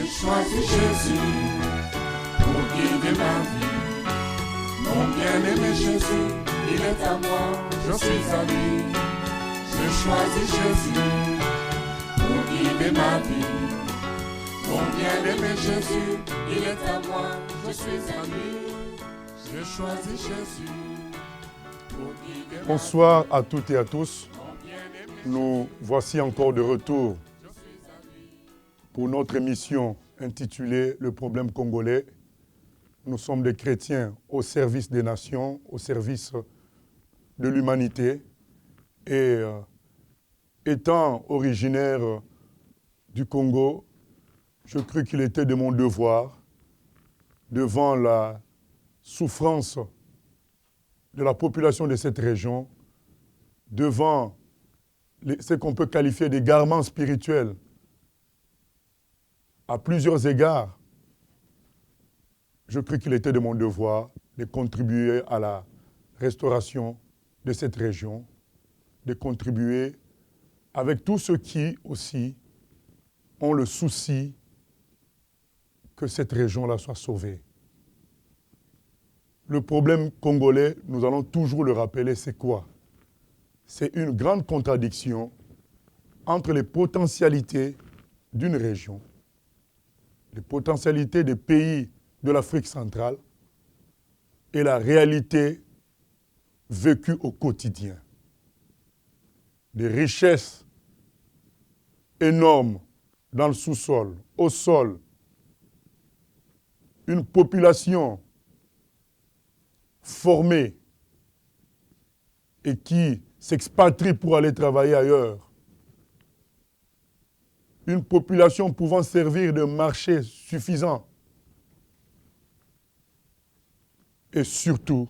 choisis Jésus pour guider ma vie. Mon bien-aimé Jésus, il est à moi, je suis à lui. Je choisis Jésus pour guider ma vie. Mon bien-aimé Jésus, il est à moi, je suis à lui. Je choisis Jésus pour guider ma vie. Bonsoir à toutes et à tous. Nous voici encore de retour pour notre émission intitulée « Le problème congolais ». Nous sommes des chrétiens au service des nations, au service de l'humanité. Et étant originaire du Congo, je crus qu'il était de mon devoir, devant la souffrance de la population de cette région, devant ce qu'on peut qualifier d'égarements spirituels à plusieurs égards, je crus qu'il était de mon devoir de contribuer à la restauration de cette région, de contribuer avec tous ceux qui aussi ont le souci que cette région-là soit sauvée. Le problème congolais, nous allons toujours le rappeler, c'est quoi? C'est une grande contradiction entre les potentialités d'une région, les potentialités des pays de l'Afrique centrale et la réalité vécue au quotidien. Des richesses énormes dans le sous-sol, au sol, une population formée et qui s'expatrie pour aller travailler ailleurs. Une population pouvant servir de marché suffisant. Et surtout,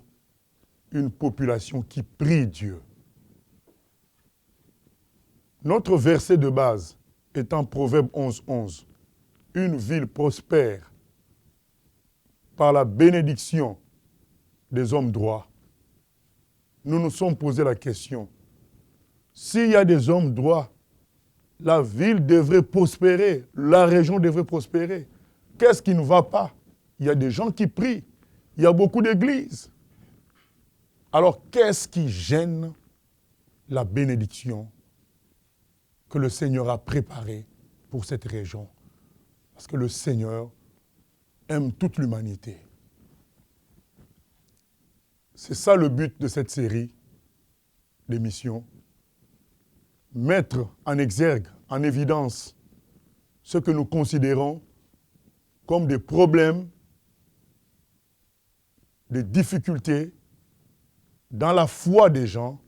une population qui prie Dieu. Notre verset de base est en Proverbe 11:11. Une ville prospère par la bénédiction des hommes droits. Nous nous sommes posé la question, s'il y a des hommes droits, la ville devrait prospérer, la région devrait prospérer. Qu'est-ce qui ne va pas? Il y a des gens qui prient, il y a beaucoup d'églises. Alors, qu'est-ce qui gêne la bénédiction que le Seigneur a préparée pour cette région? Parce que le Seigneur aime toute l'humanité. C'est ça le but de cette série d'émissions. Mettre en exergue, en évidence, ce que nous considérons comme des problèmes, des difficultés dans la foi des gens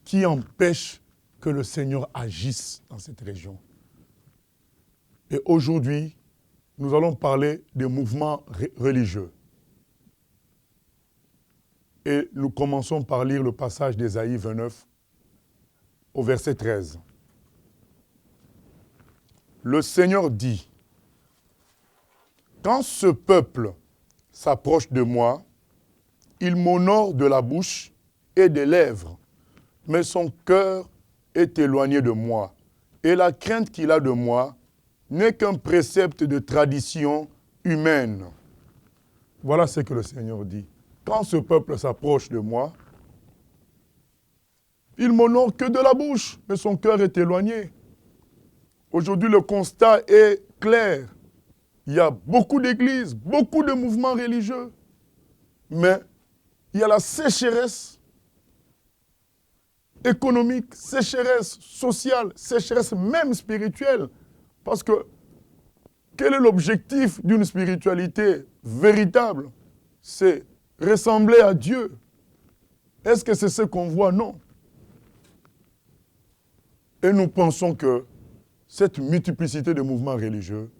qui empêchent que le Seigneur agisse dans cette région. Et aujourd'hui, nous allons parler des mouvements religieux. Et nous commençons par lire le passage d'Ésaïe 29 au verset 13. Le Seigneur dit, « Quand ce peuple s'approche de moi, il m'honore de la bouche et des lèvres, mais son cœur est éloigné de moi, et la crainte qu'il a de moi n'est qu'un précepte de tradition humaine. » Voilà ce que le Seigneur dit. Quand ce peuple s'approche de moi, il m'honore que de la bouche, mais son cœur est éloigné. Aujourd'hui, le constat est clair. Il y a beaucoup d'églises, beaucoup de mouvements religieux, mais il y a la sécheresse économique, sécheresse sociale, sécheresse même spirituelle. Parce que quel est l'objectif d'une spiritualité véritable? C'est ressembler à Dieu. Est-ce que c'est ce qu'on voit? Non. Et nous pensons que cette multiplicité de mouvements religieux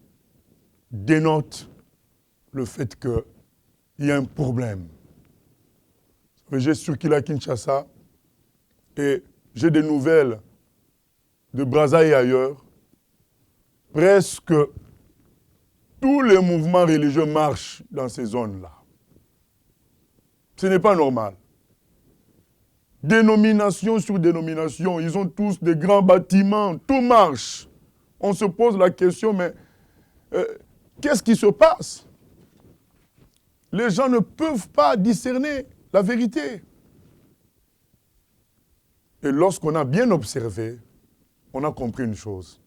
dénote le fait qu'il y a un problème. J'ai circulé à Kinshasa et j'ai des nouvelles de Brazzaville et ailleurs. Presque tous les mouvements religieux marchent dans ces zones-là. Ce n'est pas normal. Dénomination sur dénomination, ils ont tous des grands bâtiments, tout marche. On se pose la question, mais qu'est-ce qui se passe? Les gens ne peuvent pas discerner la vérité. Et lorsqu'on a bien observé, on a compris une chose.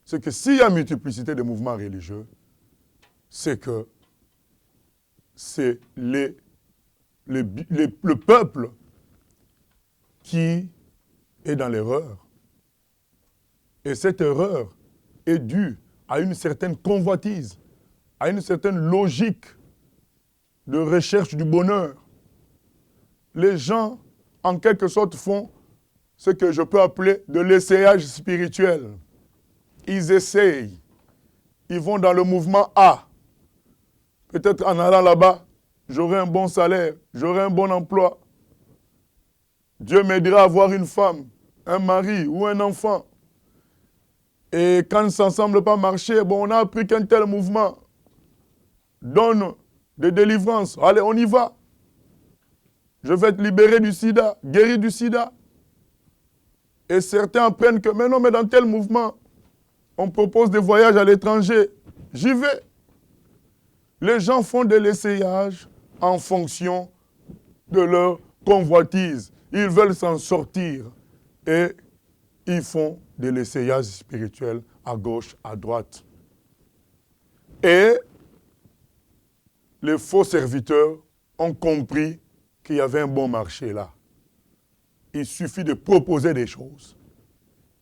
C'est que s'il y a multiplicité de mouvements religieux, c'est que c'est le peuple qui est dans l'erreur. Et cette erreur est due à une certaine convoitise, à une certaine logique de recherche du bonheur. Les gens, en quelque sorte, font ce que je peux appeler de l'essayage spirituel. Ils essayent. Ils vont dans le mouvement A. Peut-être en allant là-bas, j'aurai un bon salaire, j'aurai un bon emploi. Dieu m'aidera à avoir une femme, un mari ou un enfant. Et quand ça ne semble pas marcher, on a appris qu'un tel mouvement donne des délivrances. Allez, on y va. Je vais être libéré du sida, guéri du sida. Et certains apprennent que, mais non, mais dans tel mouvement, on propose des voyages à l'étranger. J'y vais. Les gens font de l'essayage en fonction de leur convoitise. Ils veulent s'en sortir. Et ils font de l'essayage spirituel à gauche, à droite. Et les faux serviteurs ont compris qu'il y avait un bon marché là. Il suffit de proposer des choses.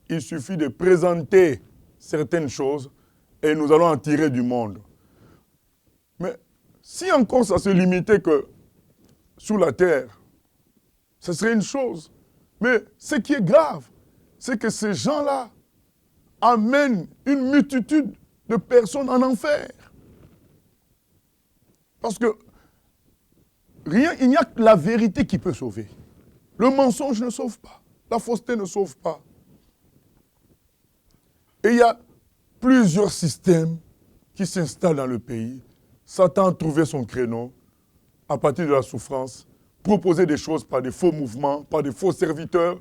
Il suffit de présenter certaines choses et nous allons en tirer du monde. Mais si encore ça se limitait que sous la terre, ce serait une chose. Mais ce qui est grave, c'est que ces gens-là amènent une multitude de personnes en enfer. Parce que il n'y a que la vérité qui peut sauver. Le mensonge ne sauve pas. La fausseté ne sauve pas. Et il y a plusieurs systèmes qui s'installent dans le pays. Satan a trouvé son créneau à partir de la souffrance, proposer des choses par des faux mouvements, par des faux serviteurs.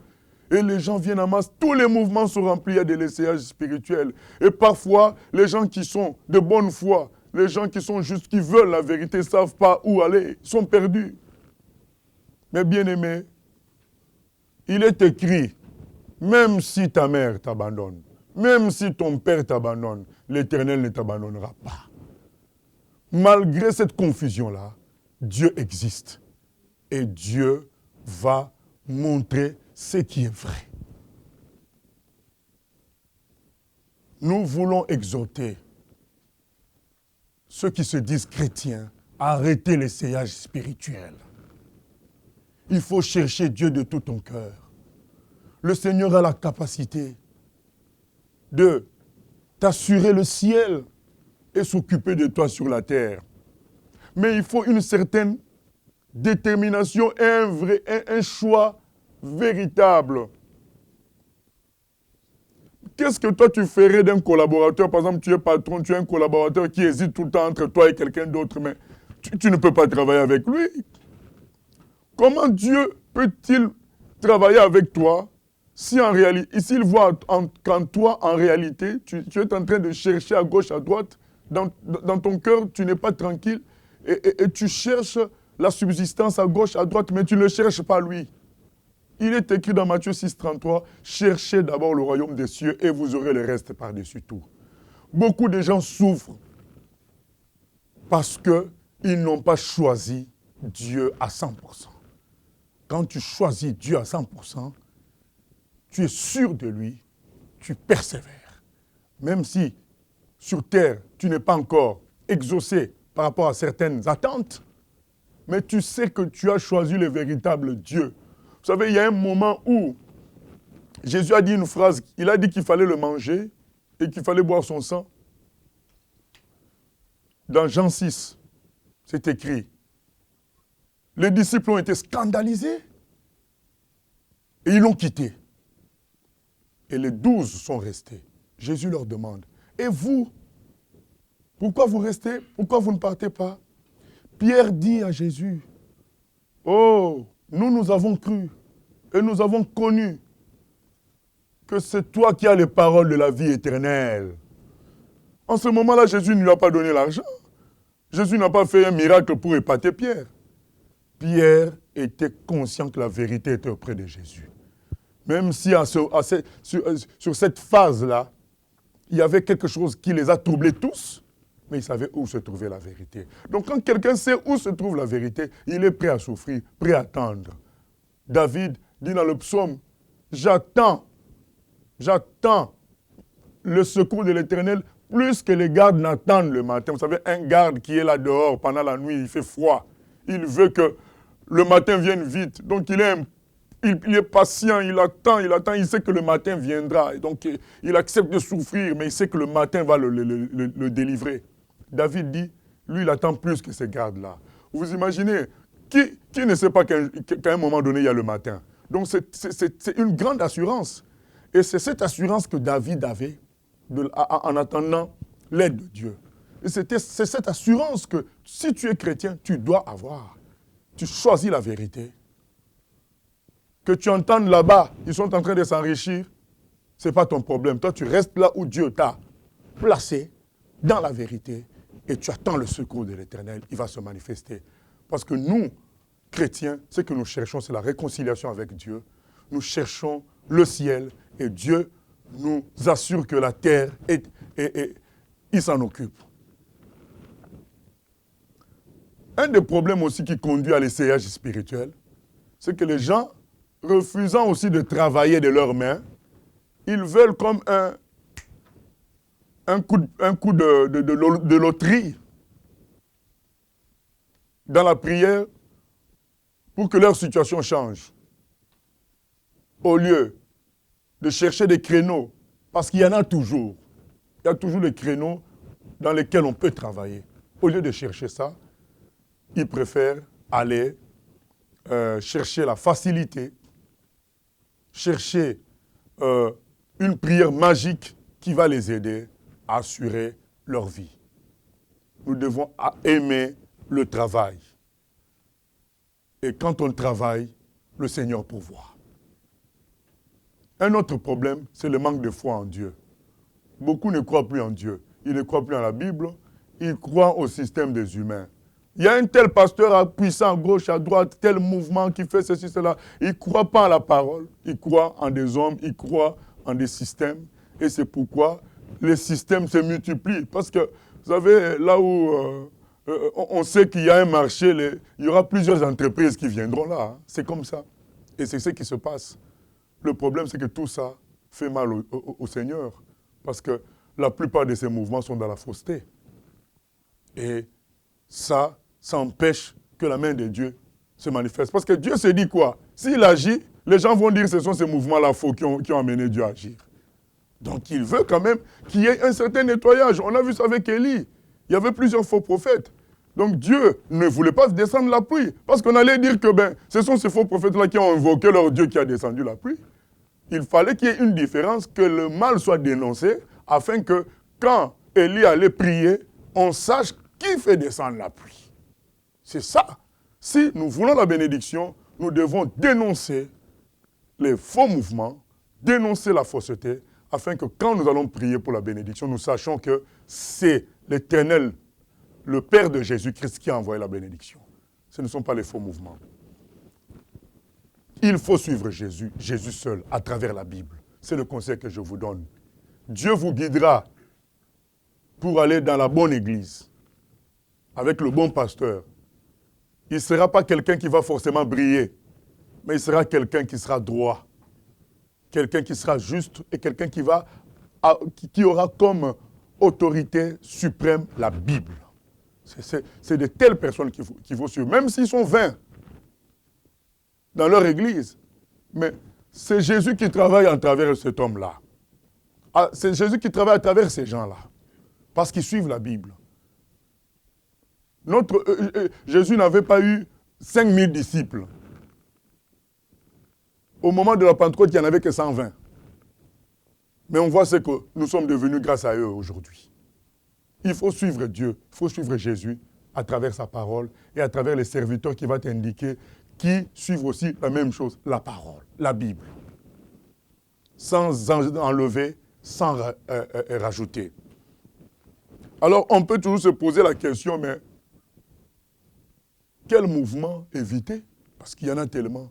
Et les gens viennent en masse. Tous les mouvements sont remplis de l'essayage spirituel. Et parfois, les gens qui sont de bonne foi, les gens qui sont juste, qui veulent la vérité, ne savent pas où aller, sont perdus. Mais bien aimés, il est écrit, même si ta mère t'abandonne, même si ton père t'abandonne, l'Éternel ne t'abandonnera pas. Malgré cette confusion-là, Dieu existe. Et Dieu va montrer ce qui est vrai. Nous voulons exhorter ceux qui se disent chrétiens à arrêter l'essayage spirituel. Il faut chercher Dieu de tout ton cœur. Le Seigneur a la capacité de t'assurer le ciel et s'occuper de toi sur la terre. Mais il faut une certaine détermination et un choix véritable. Qu'est-ce que toi tu ferais d'un collaborateur? Par exemple, tu es patron, tu as un collaborateur qui hésite tout le temps entre toi et quelqu'un d'autre, mais tu ne peux pas travailler avec lui. Comment Dieu peut-il travailler avec toi si en réalité, s'il voit qu'en toi, en réalité, tu es en train de chercher à gauche, à droite, dans ton cœur, tu n'es pas tranquille et tu cherches la subsistance à gauche, à droite, mais tu ne le cherches pas lui. Il est écrit dans Matthieu 6, 33, « Cherchez d'abord le royaume des cieux et vous aurez le reste par-dessus tout. » Beaucoup de gens souffrent parce qu'ils n'ont pas choisi Dieu à 100%. Quand tu choisis Dieu à 100%, tu es sûr de lui, tu persévères. Même si sur terre, tu n'es pas encore exaucé par rapport à certaines attentes, mais tu sais que tu as choisi le véritable Dieu. Vous savez, il y a un moment où Jésus a dit une phrase, il a dit qu'il fallait le manger et qu'il fallait boire son sang. Dans Jean 6, c'est écrit. Les disciples ont été scandalisés et ils l'ont quitté. Et les 12 sont restés. Jésus leur demande, et vous, pourquoi vous restez? Pourquoi vous ne partez pas? Pierre dit à Jésus, oh, nous avons cru et nous avons connu que c'est toi qui as les paroles de la vie éternelle. En ce moment-là, Jésus ne lui a pas donné l'argent. Jésus n'a pas fait un miracle pour épater Pierre. Pierre était conscient que la vérité était auprès de Jésus. Même si sur cette phase-là, il y avait quelque chose qui les a troublés tous, mais ils savaient où se trouvait la vérité. Donc quand quelqu'un sait où se trouve la vérité, il est prêt à souffrir, prêt à attendre. David dit dans le psaume, j'attends le secours de l'Éternel plus que les gardes n'attendent le matin. Vous savez, un garde qui est là dehors pendant la nuit, il fait froid. Il veut que le matin vienne vite. Donc il est patient, il attend, il sait que le matin viendra. Et donc il accepte de souffrir, mais il sait que le matin va le délivrer. David dit, lui il attend plus que ces gardes-là. Vous imaginez, qui ne sait pas qu'à un moment donné il y a le matin? Donc c'est une grande assurance. Et c'est cette assurance que David avait en attendant l'aide de Dieu. Et c'est cette assurance que si tu es chrétien, tu dois avoir. Tu choisis la vérité. Que tu entendes là-bas, ils sont en train de s'enrichir, ce n'est pas ton problème. Toi, tu restes là où Dieu t'a placé, dans la vérité, et tu attends le secours de l'Éternel. Il va se manifester. Parce que nous, chrétiens, ce que nous cherchons, c'est la réconciliation avec Dieu. Nous cherchons le ciel, et Dieu nous assure que la terre, il s'en occupe. Un des problèmes aussi qui conduit à l'essayage spirituel, c'est que les gens, refusant aussi de travailler de leurs mains, ils veulent comme un coup de loterie dans la prière pour que leur situation change. Au lieu de chercher des créneaux, parce qu'il y en a toujours. Il y a toujours des créneaux dans lesquels on peut travailler. Au lieu de chercher ça, ils préfèrent aller chercher la facilité, chercher une prière magique qui va les aider à assurer leur vie. Nous devons aimer le travail. Et quand on travaille, le Seigneur pourvoit. Un autre problème, c'est le manque de foi en Dieu. Beaucoup ne croient plus en Dieu. Ils ne croient plus en la Bible. Ils croient au système des humains. Il y a un tel pasteur puissant à gauche, à droite, tel mouvement qui fait ceci, cela. Ils ne croient pas en la parole. Ils croient en des hommes, ils croient en des systèmes. Et c'est pourquoi les systèmes se multiplient. Parce que, vous savez, là où on sait qu'il y a un marché, il y aura plusieurs entreprises qui viendront là. Hein. C'est comme ça. Et c'est ce qui se passe. Le problème, c'est que tout ça fait mal au Seigneur. Parce que la plupart de ces mouvements sont dans la fausseté. Et ça empêche que la main de Dieu se manifeste. Parce que Dieu se dit quoi? S'il agit, les gens vont dire que ce sont ces mouvements-là faux qui ont amené Dieu à agir. Donc il veut quand même qu'il y ait un certain nettoyage. On a vu ça avec Élie. Il y avait plusieurs faux prophètes. Donc Dieu ne voulait pas descendre la pluie. Parce qu'on allait dire que ce sont ces faux prophètes-là qui ont invoqué leur Dieu qui a descendu la pluie. Il fallait qu'il y ait une différence, que le mal soit dénoncé, afin que quand Élie allait prier, on sache qui fait descendre la pluie. C'est ça. Si nous voulons la bénédiction, nous devons dénoncer les faux mouvements, dénoncer la fausseté, afin que quand nous allons prier pour la bénédiction, nous sachions que c'est l'Éternel, le Père de Jésus-Christ qui a envoyé la bénédiction. Ce ne sont pas les faux mouvements. Il faut suivre Jésus, Jésus seul, à travers la Bible. C'est le conseil que je vous donne. Dieu vous guidera pour aller dans la bonne église, avec le bon pasteur. Il ne sera pas quelqu'un qui va forcément briller, mais il sera quelqu'un qui sera droit, quelqu'un qui sera juste et quelqu'un qui aura comme autorité suprême la Bible. C'est de telles personnes qu'il faut suivre, même s'ils sont 20 dans leur église. Mais c'est Jésus qui travaille à travers cet homme-là. C'est Jésus qui travaille à travers ces gens-là, parce qu'ils suivent la Bible. Jésus n'avait pas eu 5000 disciples. Au moment de la Pentecôte, il n'y en avait que 120. Mais on voit ce que nous sommes devenus grâce à eux aujourd'hui. Il faut suivre Dieu, il faut suivre Jésus à travers sa parole et à travers les serviteurs qui vont t'indiquer, qui suivent aussi la même chose, la parole, la Bible. Sans enlever, sans rajouter. Alors, on peut toujours se poser la question, mais quel mouvement éviter? Parce qu'il y en a tellement.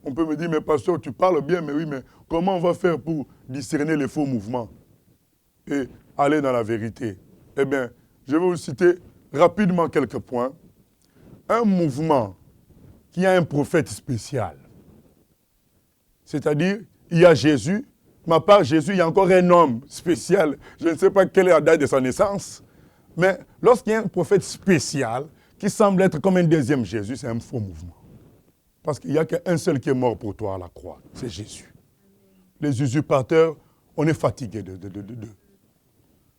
On peut me dire, mais pasteur, tu parles bien, mais oui, mais comment on va faire pour discerner les faux mouvements et aller dans la vérité? Eh bien, je vais vous citer rapidement quelques points. Un mouvement qui a un prophète spécial. C'est-à-dire, il y a Jésus, mais à part Jésus, il y a encore un homme spécial. Je ne sais pas quelle est la date de sa naissance, mais lorsqu'il y a un prophète spécial qui semble être comme un deuxième Jésus, c'est un faux mouvement. Parce qu'il n'y a qu'un seul qui est mort pour toi à la croix, c'est Jésus. Les usurpateurs, on est fatigué d'eux.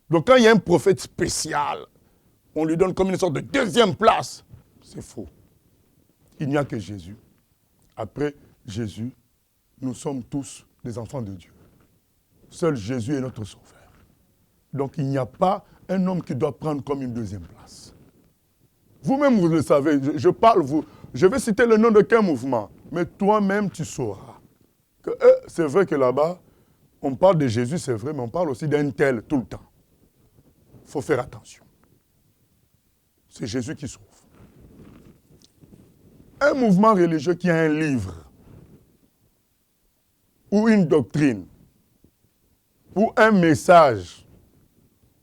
Donc quand il y a un prophète spécial, on lui donne comme une sorte de deuxième place. C'est faux. Il n'y a que Jésus. Après Jésus, nous sommes tous des enfants de Dieu. Seul Jésus est notre sauveur. Donc il n'y a pas un homme qui doit prendre comme une deuxième place. Vous-même, vous le savez, je vais citer le nom de quel mouvement, mais toi-même, tu sauras que c'est vrai que là-bas, on parle de Jésus, c'est vrai, mais on parle aussi d'un tel tout le temps. Il faut faire attention. C'est Jésus qui sauve. Un mouvement religieux qui a un livre, ou une doctrine, ou un message,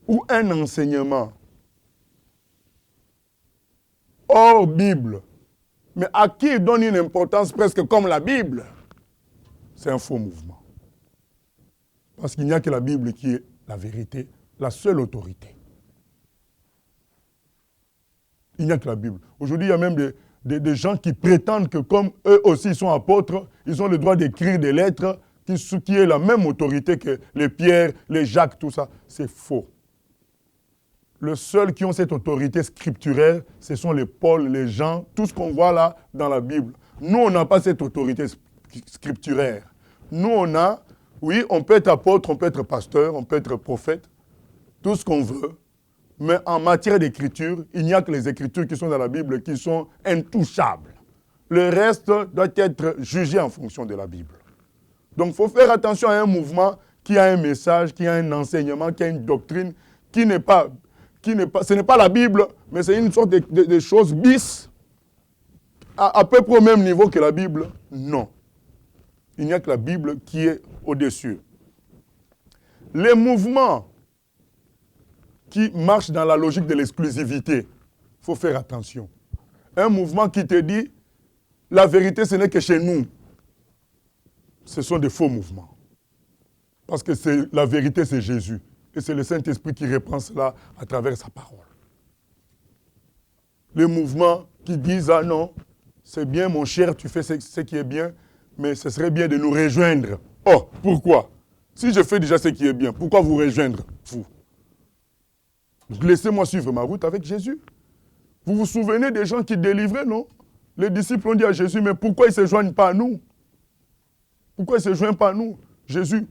ou un enseignement, hors Bible, mais à qui il donne une importance presque comme la Bible, c'est un faux mouvement. Parce qu'il n'y a que la Bible qui est la vérité, la seule autorité. Il n'y a que la Bible. Aujourd'hui, il y a même des gens qui prétendent que comme eux aussi sont apôtres, ils ont le droit d'écrire des lettres qui est la même autorité que les Pierre, les Jacques, tout ça. C'est faux. Les seuls qui ont cette autorité scripturaire, ce sont les Paul, les Jean, tout ce qu'on voit là dans la Bible. Nous, on n'a pas cette autorité scripturaire. Nous, on a, oui, on peut être apôtre, on peut être pasteur, on peut être prophète, tout ce qu'on veut. Mais en matière d'écriture, il n'y a que les écritures qui sont dans la Bible qui sont intouchables. Le reste doit être jugé en fonction de la Bible. Donc, il faut faire attention à un mouvement qui a un message, qui a un enseignement, qui a une doctrine, ce n'est pas la Bible, mais c'est une sorte de choses bis, à peu près au même niveau que la Bible. Non. Il n'y a que la Bible qui est au-dessus. Les mouvements qui marchent dans la logique de l'exclusivité, il faut faire attention. Un mouvement qui te dit, la vérité, ce n'est que chez nous. Ce sont des faux mouvements. Parce que la vérité, c'est Jésus. Et c'est le Saint-Esprit qui reprend cela à travers sa parole. Les mouvements qui disent, ah non, c'est bien mon cher, tu fais ce qui est bien, mais ce serait bien de nous rejoindre. Oh, pourquoi? Si je fais déjà ce qui est bien, pourquoi vous rejoindre, vous? Laissez-moi suivre ma route avec Jésus. Vous vous souvenez des gens qui délivraient, non? Les disciples ont dit à Jésus, mais pourquoi ils ne se joignent pas à nous? Pourquoi ils ne se joignent pas à nous? Jésus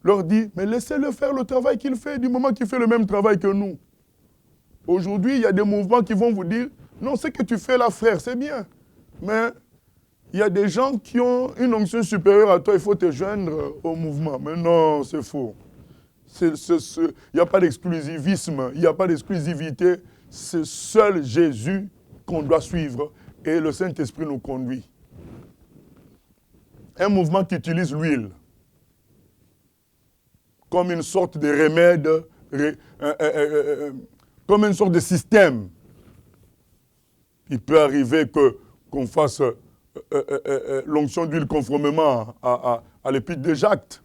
leur dit, mais laissez-le faire le travail qu'il fait, du moment qu'il fait le même travail que nous. Aujourd'hui, il y a des mouvements qui vont vous dire, non, ce que tu fais là, frère, c'est bien. Mais il y a des gens qui ont une onction supérieure à toi, il faut te joindre au mouvement. Mais non, c'est faux. Il n'y a pas d'exclusivisme, il n'y a pas d'exclusivité. C'est seul Jésus qu'on doit suivre et le Saint-Esprit nous conduit. Un mouvement qui utilise l'huile comme une sorte de remède, comme une sorte de système. Il peut arriver qu'on fasse l'onction d'huile conformément à l'épître de Jacques.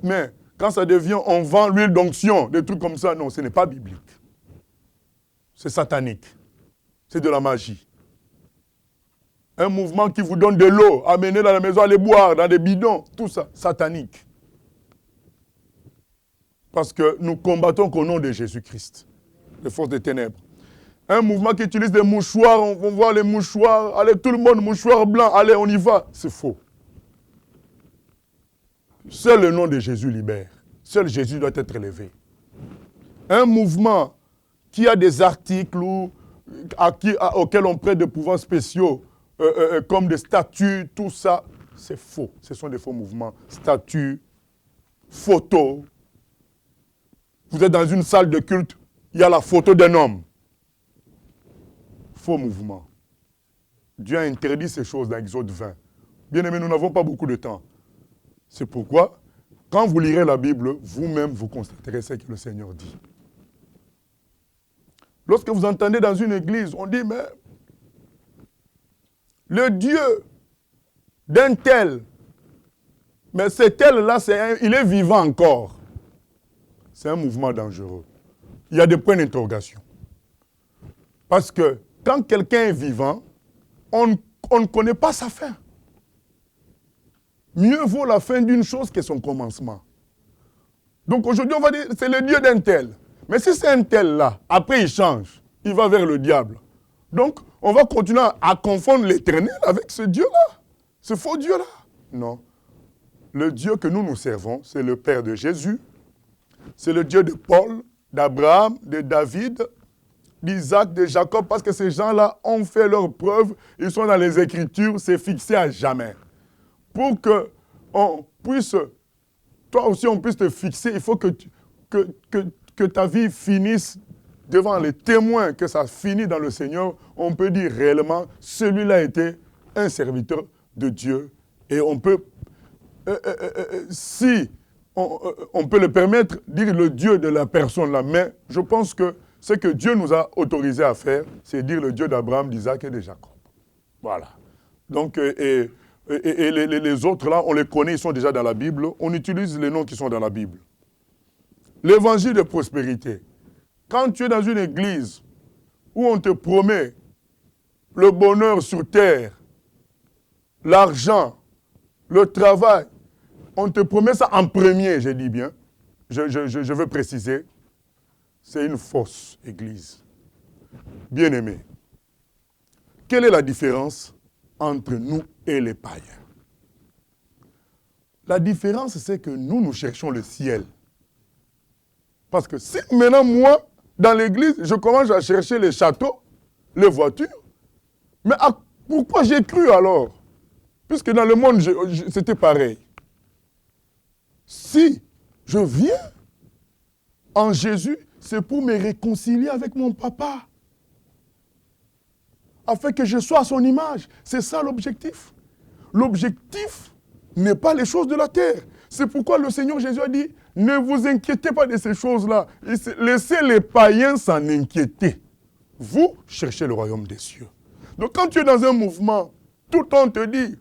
Mais quand ça devient, on vend l'huile d'onction, des trucs comme ça, non, ce n'est pas biblique. C'est satanique. C'est de la magie. Un mouvement qui vous donne de l'eau, amenez dans la maison, allez boire dans des bidons, tout ça, satanique. Parce que nous combattons qu'au nom de Jésus-Christ, les forces des ténèbres. Un mouvement qui utilise des mouchoirs, on voit les mouchoirs, allez tout le monde, mouchoir blanc, allez on y va, c'est faux. Seul le nom de Jésus libère. Seul Jésus doit être élevé. Un mouvement qui a des articles auxquels on prête des pouvoirs spéciaux, comme des statues, tout ça, c'est faux. Ce sont des faux mouvements. Statues, photos. Vous êtes dans une salle de culte, il y a la photo d'un homme. Faux mouvement. Dieu a interdit ces choses dans Exode 20. Bien aimé, nous n'avons pas beaucoup de temps. C'est pourquoi, quand vous lirez la Bible, vous-même, vous constaterez ce que le Seigneur dit. Lorsque vous entendez dans une église, on dit, mais le Dieu d'un tel, mais ce tel-là, il est vivant encore. C'est un mouvement dangereux. Il y a des points d'interrogation. Parce que quand quelqu'un est vivant, on ne connaît pas sa fin. Mieux vaut la fin d'une chose que son commencement. Donc aujourd'hui, on va dire, c'est le Dieu d'un tel. Mais si c'est un tel là, après il change, il va vers le diable. Donc, on va continuer à confondre l'Éternel avec ce Dieu-là, ce faux Dieu-là. Non. Le Dieu que nous servons, c'est le Père de Jésus, c'est le Dieu de Paul, d'Abraham, de David, d'Isaac, de Jacob, parce que ces gens-là ont fait leurs preuves, ils sont dans les Écritures, c'est fixé à jamais. Pour qu'on puisse, toi aussi on puisse te fixer, il faut que ta vie finisse devant les témoins, que ça finit dans le Seigneur. On peut dire réellement, celui-là était un serviteur de Dieu. Et on peut, si on peut le permettre, dire le Dieu de la personne là. Mais je pense que ce que Dieu nous a autorisé à faire, c'est dire le Dieu d'Abraham, d'Isaac et de Jacob. Voilà. Donc, les autres là, on les connaît, ils sont déjà dans la Bible. On utilise les noms qui sont dans la Bible. L'évangile de prospérité. Quand tu es dans une église où on te promet le bonheur sur terre, l'argent, le travail, on te promet ça en premier, je dis bien, je veux préciser, c'est une fausse église. Bien-aimés, quelle est la différence entre nous et les païens? La différence, c'est que nous cherchons le ciel. Parce que si maintenant, moi, dans l'église, je commence à chercher les châteaux, les voitures, mais pourquoi j'ai cru alors? Puisque dans le monde, c'était pareil. Si je viens en Jésus, c'est pour me réconcilier avec mon papa. Afin que je sois à son image. C'est ça l'objectif. L'objectif n'est pas les choses de la terre. C'est pourquoi le Seigneur Jésus a dit, ne vous inquiétez pas de ces choses-là. Laissez les païens s'en inquiéter. Vous cherchez le royaume des cieux. Donc quand tu es dans un mouvement, tout le temps on te dit,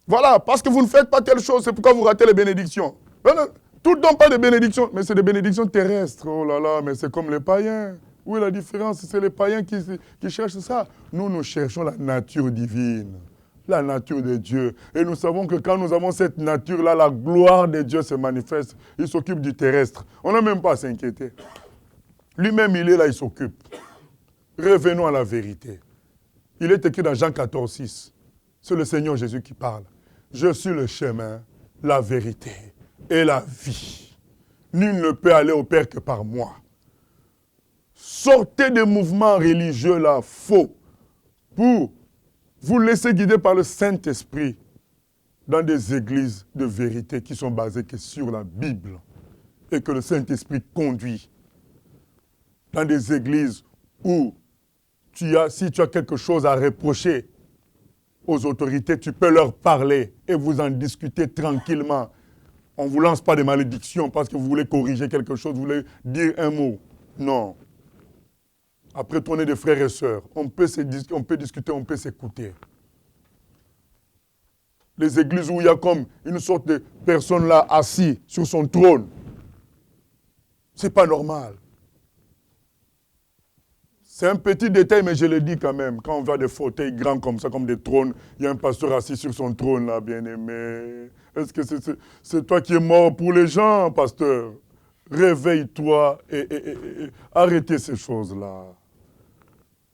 voilà, parce que vous ne faites pas telle chose, c'est pourquoi vous ratez les bénédictions. Non, tout le temps pas de bénédictions, mais c'est des bénédictions terrestres. Oh là là, mais c'est comme les païens. Où est la différence? C'est les païens qui cherchent ça. Nous cherchons la nature divine. La nature de Dieu. Et nous savons que quand nous avons cette nature-là, la gloire de Dieu se manifeste. Il s'occupe du terrestre. On n'a même pas à s'inquiéter. Lui-même, il est là, il s'occupe. Revenons à la vérité. Il est écrit dans Jean 14, 6. C'est le Seigneur Jésus qui parle. Je suis le chemin, la vérité et la vie. Nul ne peut aller au Père que par moi. Sortez des mouvements religieux là, faux, pour vous laissez guider par le Saint-Esprit dans des églises de vérité qui sont basées que sur la Bible et que le Saint-Esprit conduit. Dans des églises où si tu as quelque chose à reprocher aux autorités, tu peux leur parler et vous en discuter tranquillement. On ne vous lance pas des malédictions parce que vous voulez corriger quelque chose, vous voulez dire un mot. Non. Après, on est des frères et sœurs. On peut discuter, on peut s'écouter. Les églises où il y a comme une sorte de personne là assise sur son trône. Ce n'est pas normal. C'est un petit détail, mais je le dis quand même. Quand on voit des fauteuils grands comme ça, comme des trônes, il y a un pasteur assis sur son trône là, bien-aimé. Est-ce que c'est toi qui es mort pour les gens, pasteur? Réveille-toi et arrêtez ces choses-là.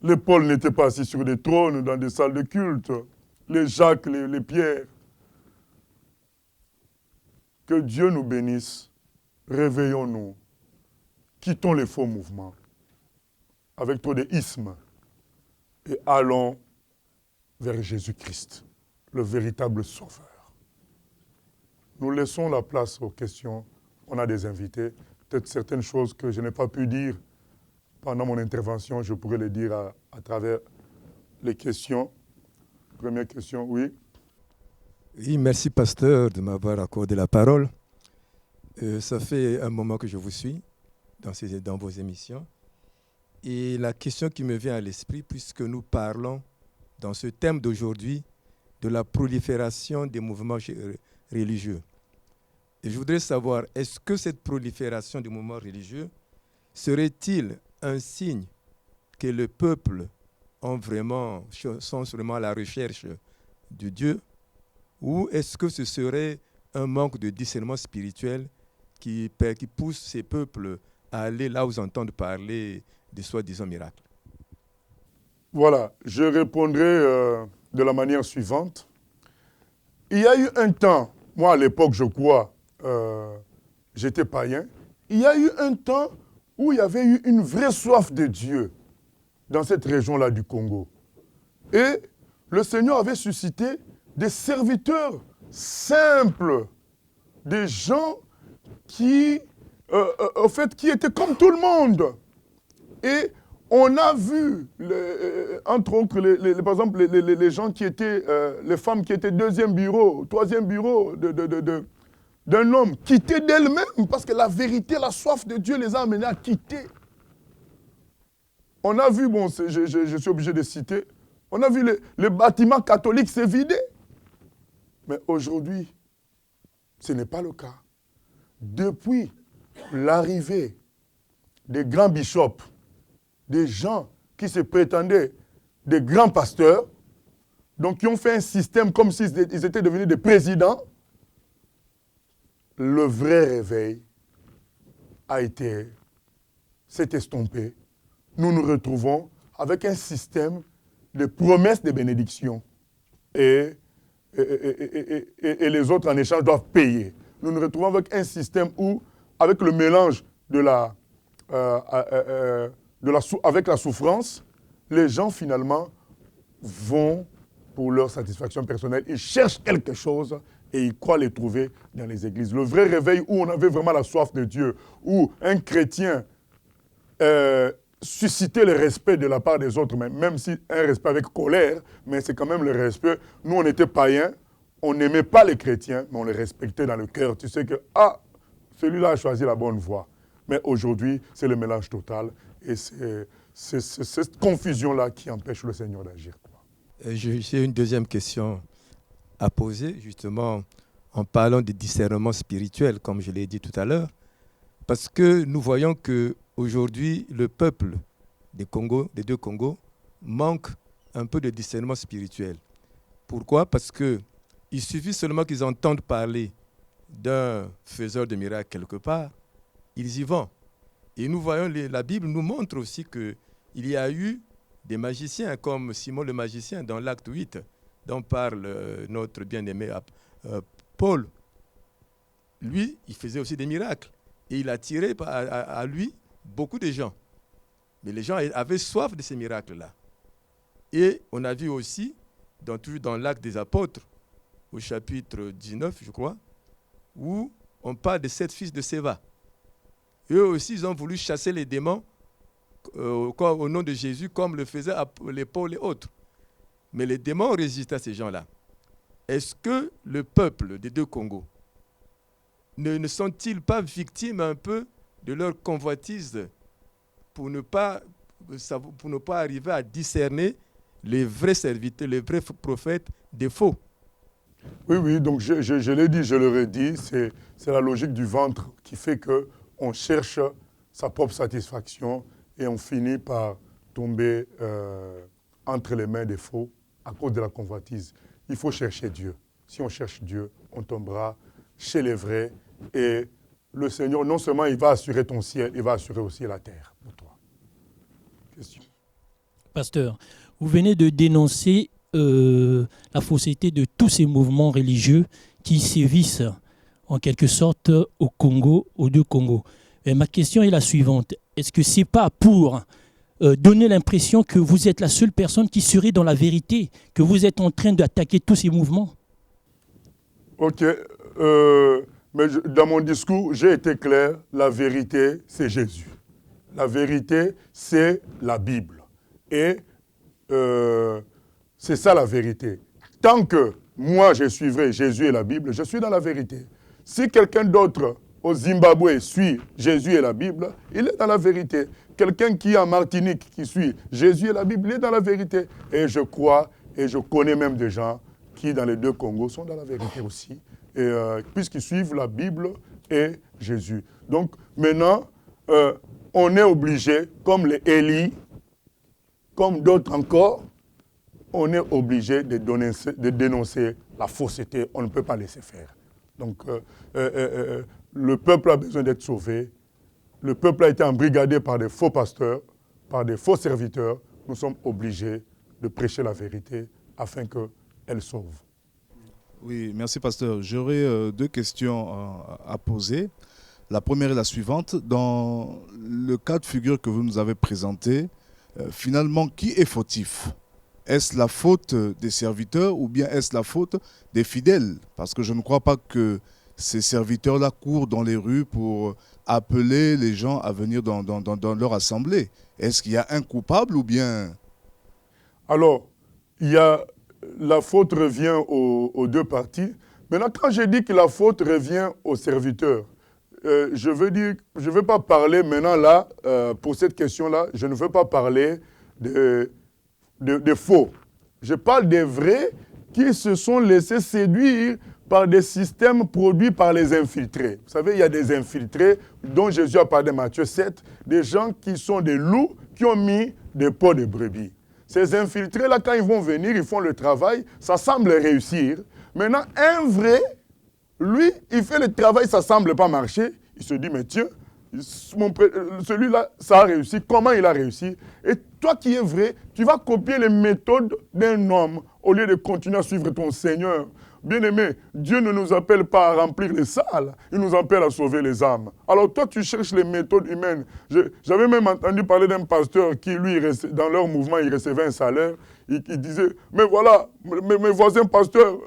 Les Paul n'étaient pas assis sur des trônes dans des salles de culte. Les Jacques, les Pierre. Que Dieu nous bénisse. Réveillons-nous. Quittons les faux mouvements. Avec trop d'ismes. Et allons vers Jésus-Christ, le véritable sauveur. Nous laissons la place aux questions on a des invités. Peut-être certaines choses que je n'ai pas pu dire pendant mon intervention, je pourrais les dire à travers les questions. Première question, oui. Oui, merci pasteur de m'avoir accordé la parole. Ça fait un moment que je vous suis dans vos émissions. Et la question qui me vient à l'esprit, puisque nous parlons dans ce thème d'aujourd'hui de la prolifération des mouvements religieux. Et je voudrais savoir, est-ce que cette prolifération des mouvements religieux serait-il un signe que le peuple sont vraiment à la recherche de Dieu, ou est-ce que ce serait un manque de discernement spirituel qui pousse ces peuples à aller là où ils entendent parler de soi-disant miracles? Voilà, je répondrai de la manière suivante. Il y a eu un temps, moi à l'époque je crois, j'étais païen, il y a eu un temps où il y avait eu une vraie soif de Dieu dans cette région-là du Congo. Et le Seigneur avait suscité des serviteurs simples, des gens qui étaient comme tout le monde. Et on a vu, entre autres, par exemple, les gens qui étaient, les femmes qui étaient deuxième bureau, troisième bureau d'un homme, quitter d'elles-mêmes, parce que la vérité, la soif de Dieu les a amenés à quitter. On a vu, bon, je suis obligé de citer, on a vu les bâtiments catholiques se vider. Mais aujourd'hui, ce n'est pas le cas. Depuis l'arrivée des grands bishops, des gens qui se prétendaient des grands pasteurs, donc qui ont fait un système comme s'ils étaient devenus des présidents, le vrai réveil s'est estompé. Nous nous retrouvons avec un système de promesses de bénédiction. Et les autres, en échange, doivent payer. Nous nous retrouvons avec un système où, avec le mélange avec la souffrance, les gens, finalement, vont pour leur satisfaction personnelle. Ils cherchent quelque chose et ils croient les trouver dans les églises. Le vrai réveil où on avait vraiment la soif de Dieu, où un chrétien suscitait le respect de la part des autres, même si un respect avec colère, mais c'est quand même le respect. Nous, on était païens, on n'aimait pas les chrétiens, mais on les respectait dans le cœur. Tu sais que, celui-là a choisi la bonne voie. Mais aujourd'hui, c'est le mélange total. Et c'est cette confusion-là qui empêche le Seigneur d'agir. J'ai une deuxième question à poser, justement, en parlant de discernement spirituel, comme je l'ai dit tout à l'heure. Parce que nous voyons qu'aujourd'hui, le peuple des deux Congos manque un peu de discernement spirituel. Pourquoi? Parce qu'il suffit seulement qu'ils entendent parler d'un faiseur de miracles quelque part, ils y vont. Et nous voyons, la Bible nous montre aussi qu'il y a eu des magiciens, comme Simon le magicien dans l'acte 8, dont parle notre bien-aimé Paul. Lui, il faisait aussi des miracles. Et il attirait à lui beaucoup de gens. Mais les gens avaient soif de ces miracles-là. Et on a vu aussi, toujours dans l'acte des apôtres, au chapitre 19, je crois, où on parle de 7 fils de Séva. Eux aussi, ils ont voulu chasser les démons au nom de Jésus, comme le faisaient les Paul et autres. Mais les démons résistaient à ces gens-là. Est-ce que le peuple des deux Congos ne sont-ils pas victimes un peu de leur convoitise pour ne pas arriver à discerner les vrais serviteurs, les vrais prophètes des faux? Oui, donc je l'ai dit, je le redis, c'est la logique du ventre qui fait qu'on cherche sa propre satisfaction et on finit par tomber entre les mains des faux à cause de la convoitise. Il faut chercher Dieu. Si on cherche Dieu, on tombera chez les vrais et le Seigneur, non seulement il va assurer ton ciel, il va assurer aussi la terre pour toi. Question. Pasteur, vous venez de dénoncer la fausseté de tous ces mouvements religieux qui sévissent en quelque sorte au Congo, aux deux Congos. Et ma question est la suivante. Est-ce que ce n'est pas pour donner l'impression que vous êtes la seule personne qui serait dans la vérité, que vous êtes en train d'attaquer tous ces mouvements? Ok. Mais dans mon discours, j'ai été clair, la vérité, c'est Jésus. La vérité, c'est la Bible. Et c'est ça la vérité. Tant que moi, je suivrai Jésus et la Bible, je suis dans la vérité. Si quelqu'un d'autre au Zimbabwe suit Jésus et la Bible, il est dans la vérité. Quelqu'un qui est en Martinique, qui suit Jésus et la Bible, il est dans la vérité. Et je crois, et je connais même des gens qui, dans les deux Congos, sont dans la vérité aussi. Et puisqu'ils suivent la Bible et Jésus. Donc maintenant, on est obligé, comme les Élie, comme d'autres encore, on est obligé de dénoncer la fausseté. On ne peut pas laisser faire. Donc le peuple a besoin d'être sauvé. Le peuple a été embrigadé par des faux pasteurs, par des faux serviteurs. Nous sommes obligés de prêcher la vérité afin qu'elle sauve. Oui, merci pasteur. J'aurais deux questions à poser. La première est la suivante. Dans le cas de figure que vous nous avez présenté, finalement, qui est fautif? Est-ce la faute des serviteurs ou bien est-ce la faute des fidèles? Parce que je ne crois pas que ces serviteurs-là courent dans les rues pour appeler les gens à venir dans leur assemblée. Est-ce qu'il y a un coupable ou bien... Alors, la faute revient aux deux parties. Maintenant, quand je dis que la faute revient aux serviteurs, je veux pas parler maintenant là, pour cette question-là, je ne veux pas parler de faux. Je parle des vrais qui se sont laissés séduire par des systèmes produits par les infiltrés. Vous savez, il y a des infiltrés dont Jésus a parlé dans Matthieu 7, des gens qui sont des loups qui ont mis des peaux de brebis. Ces infiltrés-là, quand ils vont venir, ils font le travail, ça semble réussir. Maintenant, un vrai, lui, il fait le travail, ça ne semble pas marcher. Il se dit, mais tiens, celui-là, ça a réussi. Comment il a réussi? Et toi qui es vrai, tu vas copier les méthodes d'un homme au lieu de continuer à suivre ton Seigneur. Bien-aimé, Dieu ne nous appelle pas à remplir les salles, il nous appelle à sauver les âmes. Alors toi, tu cherches les méthodes humaines. J'avais même entendu parler d'un pasteur qui, lui, dans leur mouvement, il recevait un salaire. Il disait, mais voilà, mes voisins pasteurs,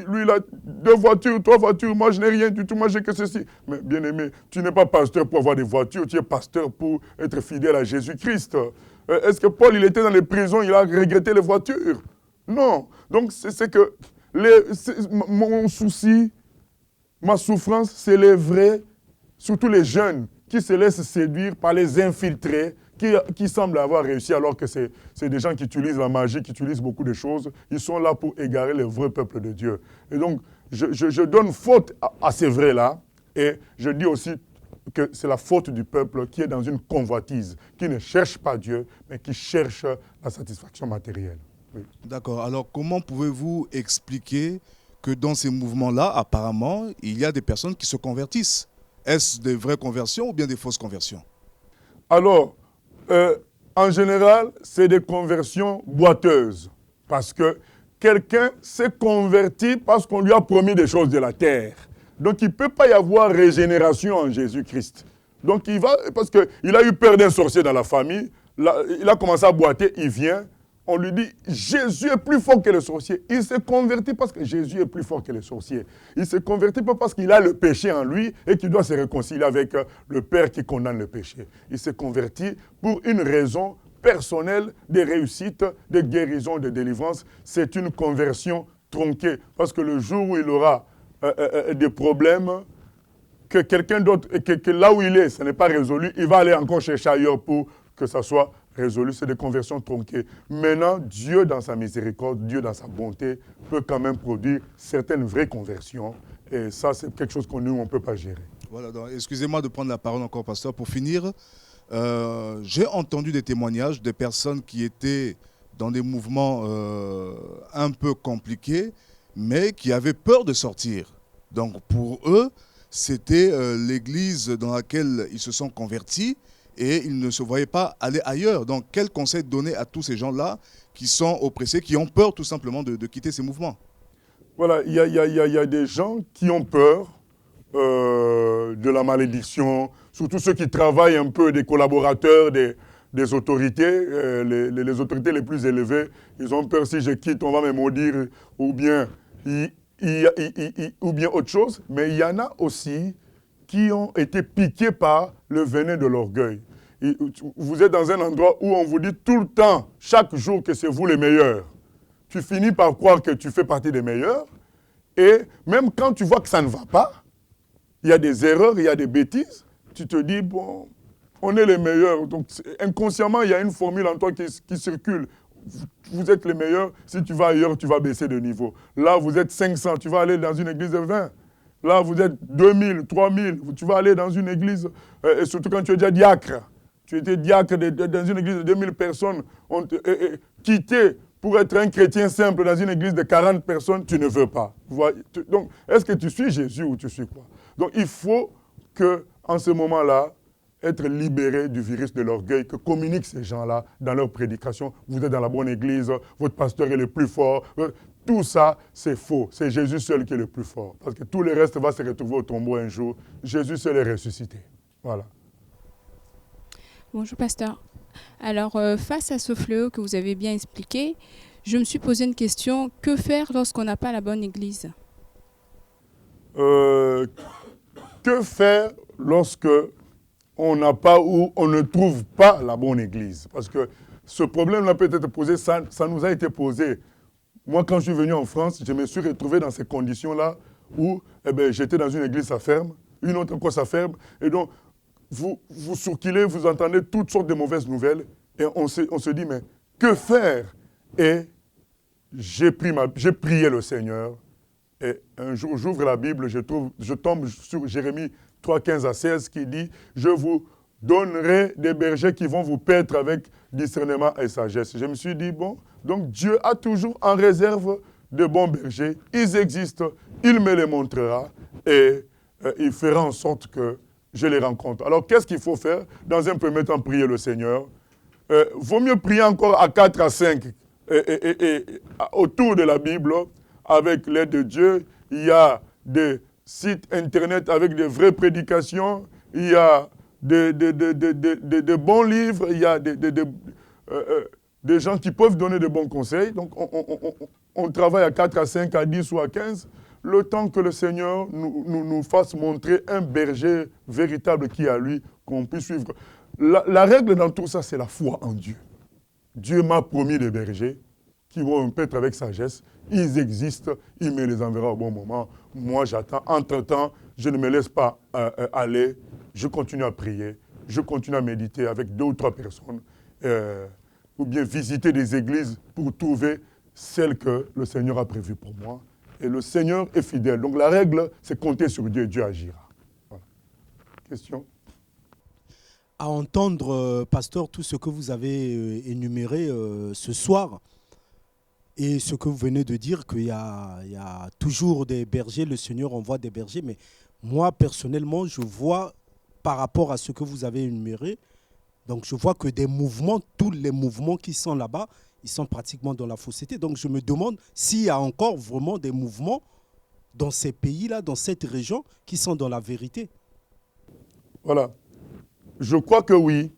lui, il a 2 voitures, 3 voitures, moi, je n'ai rien du tout, moi, j'ai que ceci. Mais bien-aimé, tu n'es pas pasteur pour avoir des voitures, tu es pasteur pour être fidèle à Jésus-Christ. Est-ce que Paul, il était dans les prisons, il a regretté les voitures? Non. Donc, c'est que mon souci, ma souffrance, c'est les vrais, surtout les jeunes, qui se laissent séduire par les infiltrés, qui semblent avoir réussi alors que c'est des gens qui utilisent la magie, qui utilisent beaucoup de choses. Ils sont là pour égarer le vrai peuple de Dieu. Et donc, je donne faute à ces vrais-là, et je dis aussi que c'est la faute du peuple qui est dans une convoitise, qui ne cherche pas Dieu, mais qui cherche la satisfaction matérielle. Oui. D'accord. Alors, comment pouvez-vous expliquer que dans ces mouvements-là, apparemment, il y a des personnes qui se convertissent? Est-ce des vraies conversions ou bien des fausses conversions? Alors, en général, c'est des conversions boiteuses. Parce que quelqu'un s'est converti parce qu'on lui a promis des choses de la terre. Donc, il ne peut pas y avoir régénération en Jésus-Christ. Donc, parce qu'il a eu peur d'un sorcier dans la famille, il a commencé à boiter, il vient. On lui dit, Jésus est plus fort que le sorcier. Il s'est converti parce que Jésus est plus fort que le sorcier. Il ne se convertit pas parce qu'il a le péché en lui et qu'il doit se réconcilier avec le Père qui condamne le péché. Il s'est converti pour une raison personnelle de réussite, de guérison, de délivrance. C'est une conversion tronquée. Parce que le jour où il aura des problèmes, que quelqu'un d'autre, que là où il est, ça n'est pas résolu, il va aller encore chercher ailleurs pour que ça soit résolu. C'est des conversions tronquées. Maintenant, Dieu, dans sa miséricorde, Dieu, dans sa bonté, peut quand même produire certaines vraies conversions. Et ça, c'est quelque chose qu'on ne peut pas gérer. Voilà, excusez-moi de prendre la parole encore, pasteur. Pour finir, j'ai entendu des témoignages de personnes qui étaient dans des mouvements un peu compliqués, mais qui avaient peur de sortir. Donc, pour eux, c'était l'église dans laquelle ils se sont convertis, et ils ne se voyaient pas aller ailleurs. Donc, quel conseil donner à tous ces gens-là qui sont oppressés, qui ont peur tout simplement de quitter ces mouvements? Voilà, il y a des gens qui ont peur de la malédiction, surtout ceux qui travaillent un peu, des collaborateurs, des autorités, les autorités les plus élevées. Ils ont peur, si je quitte, on va me maudire, ou bien ou bien autre chose, mais il y en a aussi qui ont été piqués par le venin de l'orgueil. Vous êtes dans un endroit où on vous dit tout le temps, chaque jour, que c'est vous les meilleurs. Tu finis par croire que tu fais partie des meilleurs, et même quand tu vois que ça ne va pas, il y a des erreurs, il y a des bêtises, tu te dis, bon, on est les meilleurs. Donc, inconsciemment, il y a une formule en toi qui circule. Vous êtes les meilleurs, si tu vas ailleurs, tu vas baisser de niveau. Là, vous êtes 500, tu vas aller dans une église de 20. Là, vous êtes 2000, 3000, tu vas aller dans une église, et surtout quand tu es déjà diacre. Tu étais diacre dans une église de 2000 personnes, on quitté pour être un chrétien simple dans une église de 40 personnes, tu ne veux pas. Donc, est-ce que tu suis Jésus ou tu suis quoi? Donc, il faut qu'en ce moment-là, être libéré du virus de l'orgueil que communiquent ces gens-là dans leur prédication. Vous êtes dans la bonne église, votre pasteur est le plus fort. Tout ça, c'est faux. C'est Jésus seul qui est le plus fort. Parce que tout le reste va se retrouver au tombeau un jour. Jésus seul est ressuscité. Voilà. Bonjour, pasteur. Alors, face à ce fléau que vous avez bien expliqué, je me suis posé une question. Que faire lorsqu'on n'a pas la bonne église? Que faire lorsque on n'a pas ou on ne trouve pas la bonne église? Parce que ce problème-là peut être posé, ça nous a été posé. Moi, quand je suis venu en France, je me suis retrouvé dans ces conditions-là où j'étais dans une église à ferme, une autre encore ça ferme. Et donc, vous circulez, vous entendez toutes sortes de mauvaises nouvelles. Et on se dit, mais que faire? Et j'ai prié le Seigneur. Et un jour, j'ouvre la Bible, je tombe sur Jérémie 3, 15 à 16 qui dit « Je vous donnerai des bergers qui vont vous paître avec discernement et sagesse. » Je me suis dit, bon, donc Dieu a toujours en réserve de bons bergers. Ils existent, il me les montrera et il fera en sorte que je les rencontre. Alors, qu'est-ce qu'il faut faire? Dans un premier temps, prier le Seigneur. Vaut mieux prier encore à 4 à 5 et autour de la Bible. Avec l'aide de Dieu, il y a des sites internet avec de vraies prédications, il y a de bons livres, il y a des gens qui peuvent donner de bons conseils. Donc, on travaille à 4, à 5, à 10 ou à 15, le temps que le Seigneur nous fasse montrer un berger véritable qui est à lui, qu'on puisse suivre. La règle dans tout ça, c'est la foi en Dieu. Dieu m'a promis des bergers qui vont me paître avec sagesse. Ils existent, il me les enverra au bon moment. Moi, j'attends. Entre-temps, je ne me laisse pas aller. Je continue à prier. Je continue à méditer avec 2 ou 3 personnes. Ou bien visiter des églises pour trouver celle que le Seigneur a prévue pour moi. Et le Seigneur est fidèle. Donc la règle, c'est compter sur Dieu et Dieu agira. Voilà. Question? À entendre, pasteur, tout ce que vous avez énuméré ce soir, et ce que vous venez de dire, qu'il y a toujours des bergers, le Seigneur envoie des bergers, mais moi, personnellement, je vois, par rapport à ce que vous avez énuméré, donc je vois que des mouvements, tous les mouvements qui sont là-bas, ils sont pratiquement dans la fausseté. Donc je me demande s'il y a encore vraiment des mouvements dans ces pays-là, dans cette région, qui sont dans la vérité. Voilà. Je crois que oui.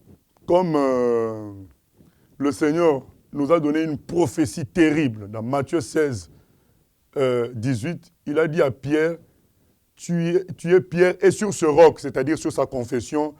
Comme le Seigneur nous a donné une prophétie terrible dans Matthieu 16, 18. Il a dit à Pierre, tu es Pierre, et sur ce roc, c'est-à-dire sur sa confession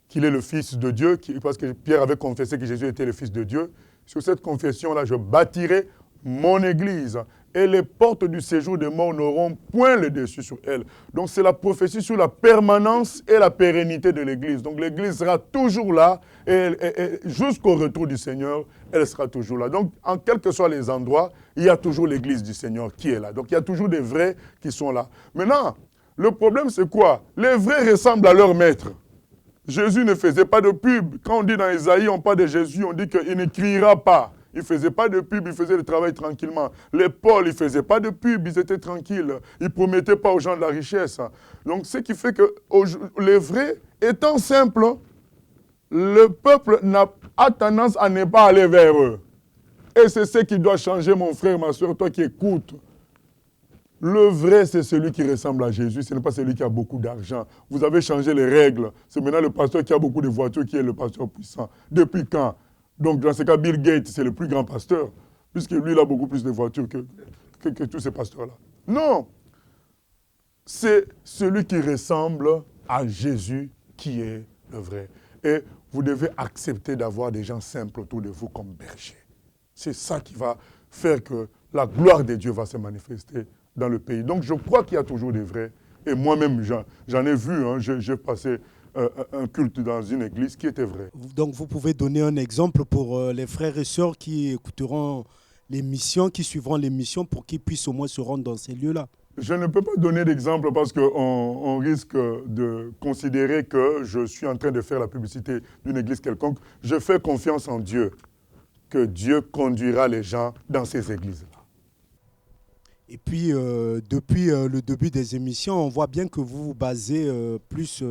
qu'il est le Fils de Dieu, parce que Pierre avait confessé que Jésus était le Fils de Dieu, sur cette confession-là, je bâtirai mon Église, et les portes du séjour des morts n'auront point le dessus sur elle. Donc c'est la prophétie sur la permanence et la pérennité de l'Église. Donc l'Église sera toujours là, et jusqu'au retour du Seigneur, elle sera toujours là. Donc en quels que soient les endroits, il y a toujours l'Église du Seigneur qui est là. Donc il y a toujours des vrais qui sont là. Maintenant, le problème c'est quoi? Les vrais ressemblent à leur maître. Jésus ne faisait pas de pub. Quand on dit dans Isaïe, on parle de Jésus, on dit qu'il ne criera pas. Il ne faisait pas de pub, il faisait le travail tranquillement. Les Paul, ils ne faisaient pas de pub, ils étaient tranquilles. Ils ne promettaient pas aux gens de la richesse. Donc, ce qui fait que les vrais, étant simples, le peuple a tendance à ne pas aller vers eux. Et c'est ce qui doit changer, mon frère, ma soeur, toi qui écoutes. Le vrai, c'est celui qui ressemble à Jésus, ce n'est pas celui qui a beaucoup d'argent. Vous avez changé les règles. C'est maintenant le pasteur qui a beaucoup de voitures qui est le pasteur puissant. Depuis quand? Donc, dans ce cas, Bill Gates, c'est le plus grand pasteur, puisque lui, il a beaucoup plus de voitures que tous ces pasteurs-là. Non. C'est celui qui ressemble à Jésus qui est le vrai. Et vous devez accepter d'avoir des gens simples autour de vous comme bergers. C'est ça qui va faire que la gloire de Dieu va se manifester dans le pays. Donc je crois qu'il y a toujours des vrais. Et moi-même, j'en ai vu, hein, j'ai passé un culte dans une église qui était vrai. Donc vous pouvez donner un exemple pour les frères et sœurs qui écouteront l'émission, qui suivront l'émission pour qu'ils puissent au moins se rendre dans ces lieux-là. Je ne peux pas donner d'exemple parce qu'on risque de considérer que je suis en train de faire la publicité d'une église quelconque. Je fais confiance en Dieu, que Dieu conduira les gens dans ces églises-là. Et puis, depuis le début des émissions, on voit bien que vous vous basez plus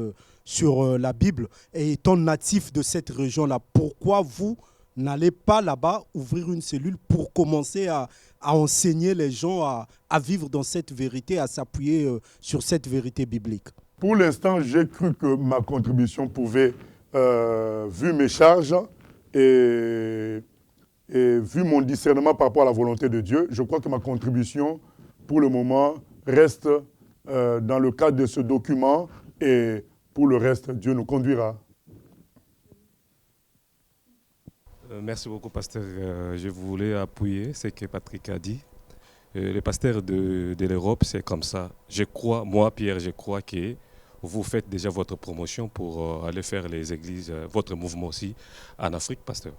sur la Bible. Et étant natif de cette région-là, pourquoi vous n'allez pas là-bas ouvrir une cellule pour commencer à enseigner les gens à vivre dans cette vérité, à s'appuyer sur cette vérité biblique? Pour l'instant, j'ai cru que ma contribution pouvait, vu mes charges et vu mon discernement par rapport à la volonté de Dieu, je crois que ma contribution, pour le moment, reste dans le cadre de ce document et pour le reste, Dieu nous conduira. Merci beaucoup, pasteur. Je voulais appuyer ce que Patrick a dit. Les pasteurs de l'Europe, c'est comme ça. Je crois, moi, Pierre, je crois que vous faites déjà votre promotion pour aller faire les églises, votre mouvement aussi, en Afrique, pasteur.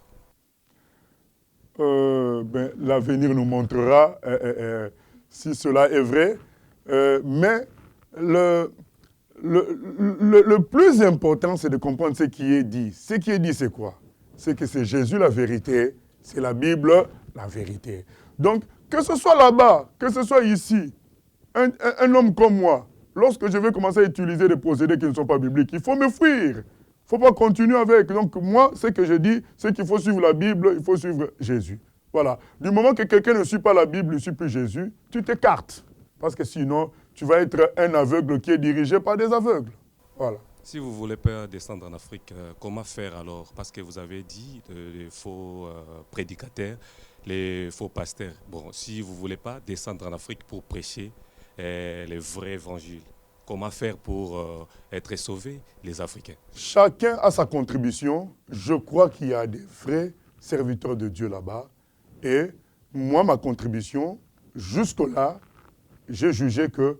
L'avenir nous montrera si cela est vrai. Mais le plus important, c'est de comprendre ce qui est dit. Ce qui est dit, c'est quoi? C'est que c'est Jésus la vérité, c'est la Bible la vérité. Donc, que ce soit là-bas, que ce soit ici, un homme comme moi, lorsque je vais commencer à utiliser des procédés qui ne sont pas bibliques, il faut me fuir. Il ne faut pas continuer avec. Donc moi, ce que je dis, c'est qu'il faut suivre la Bible, il faut suivre Jésus. Voilà. Du moment que quelqu'un ne suit pas la Bible, ne suit plus Jésus, tu t'écartes. Parce que sinon, tu vas être un aveugle qui est dirigé par des aveugles. Voilà. Si vous ne voulez pas descendre en Afrique, comment faire alors? Parce que vous avez dit les faux prédicateurs, les faux pasteurs. Bon, si vous ne voulez pas descendre en Afrique pour prêcher les vrais évangiles, comment faire pour être sauvés, les Africains? Chacun a sa contribution. Je crois qu'il y a des vrais serviteurs de Dieu là-bas. Et moi, ma contribution, jusque-là, j'ai jugé que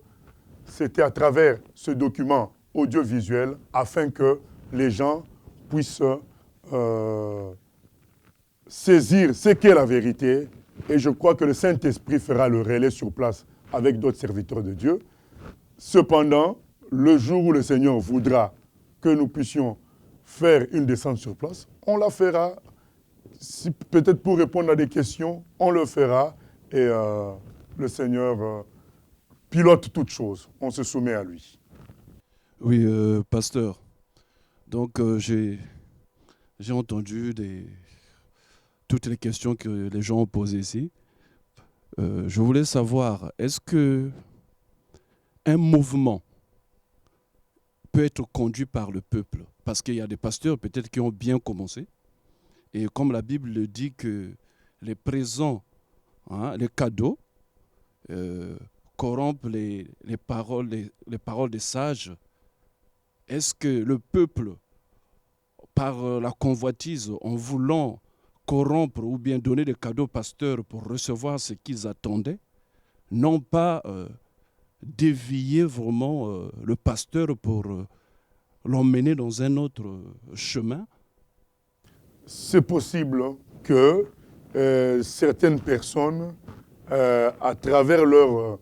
c'était à travers ce document audiovisuel afin que les gens puissent saisir ce qu'est la vérité. Et je crois que le Saint-Esprit fera le relais sur place avec d'autres serviteurs de Dieu. Cependant, le jour où le Seigneur voudra que nous puissions faire une descente sur place, on la fera. Si, peut-être pour répondre à des questions, on le fera. Et le Seigneur pilote toutes choses. On se soumet à lui. Oui, pasteur. Donc, j'ai entendu toutes les questions que les gens ont posées ici. Je voulais savoir, est-ce que un mouvement peut être conduit par le peuple? Parce qu'il y a des pasteurs peut-être qui ont bien commencé. Et comme la Bible le dit que les présents, les cadeaux, corrompent les paroles des sages, est-ce que le peuple, par la convoitise, en voulant corrompre ou bien donner des cadeaux aux pasteurs pour recevoir ce qu'ils attendaient, n'ont pas dévié vraiment le pasteur pour l'emmener dans un autre chemin? C'est possible que certaines personnes, à travers leur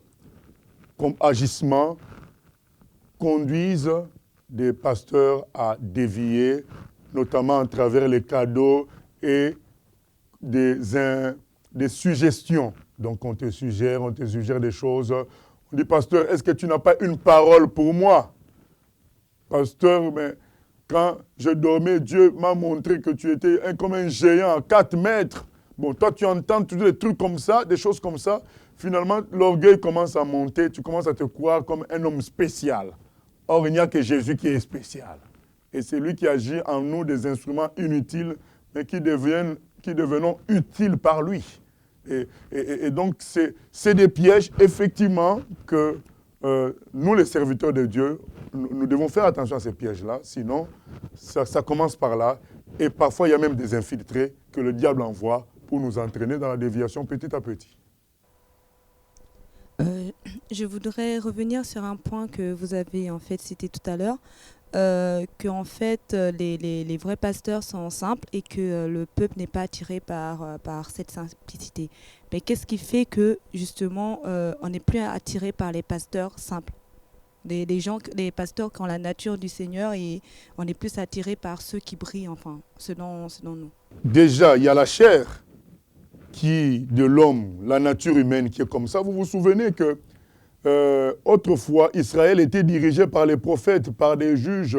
agissement, conduisent des pasteurs à dévier, notamment à travers les cadeaux et des suggestions. Donc on te suggère des choses. On dit, pasteur, est-ce que tu n'as pas une parole pour moi? Pasteur, mais quand je dormais, Dieu m'a montré que tu étais comme un géant à 4 mètres. Bon, toi, tu entends tous des trucs comme ça, des choses comme ça. Finalement, l'orgueil commence à monter. Tu commences à te croire comme un homme spécial. Or, il n'y a que Jésus qui est spécial. Et c'est lui qui agit en nous des instruments inutiles, mais qui devenons utiles par lui. Et donc, c'est des pièges, effectivement, que nous, les serviteurs de Dieu, nous devons faire attention à ces pièges-là. Sinon, ça commence par là. Et parfois, il y a même des infiltrés que le diable envoie pour nous entraîner dans la déviation petit à petit. Je voudrais revenir sur un point que vous avez en fait cité tout à l'heure, que en fait les vrais pasteurs sont simples et que le peuple n'est pas attiré par cette simplicité. Mais qu'est-ce qui fait que justement on n'est plus attiré par les pasteurs simples, les pasteurs qui ont la nature du Seigneur, et on est plus attiré par ceux qui brillent, enfin, selon nous? Déjà, il y a la chair de l'homme, la nature humaine qui est comme ça. Vous vous souvenez que autrefois, Israël était dirigé par les prophètes, par des juges.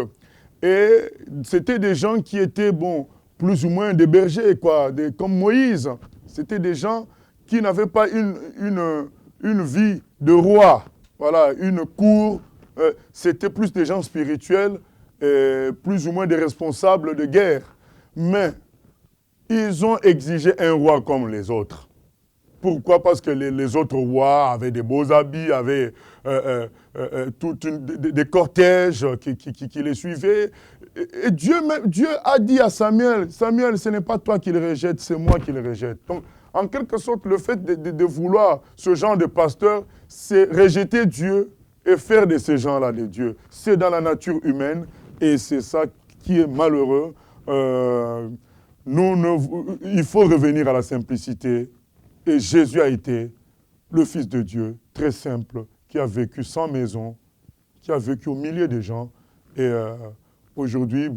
Et c'était des gens qui étaient, plus ou moins des bergers, comme Moïse. C'était des gens qui n'avaient pas une vie de roi, voilà, une cour. C'était plus des gens spirituels, plus ou moins des responsables de guerre. Mais ils ont exigé un roi comme les autres. Pourquoi? Parce que les autres rois avaient des beaux habits, avaient des cortèges qui les suivaient. Et Dieu a dit à Samuel, Samuel, ce n'est pas toi qui le rejette, c'est moi qui le rejette. Donc, en quelque sorte, le fait de vouloir ce genre de pasteur, c'est rejeter Dieu et faire de ces gens-là des dieux. C'est dans la nature humaine et c'est ça qui est malheureux. Il faut revenir à la simplicité. Et Jésus a été le Fils de Dieu, très simple, qui a vécu sans maison, qui a vécu au milieu des gens. Et aujourd'hui,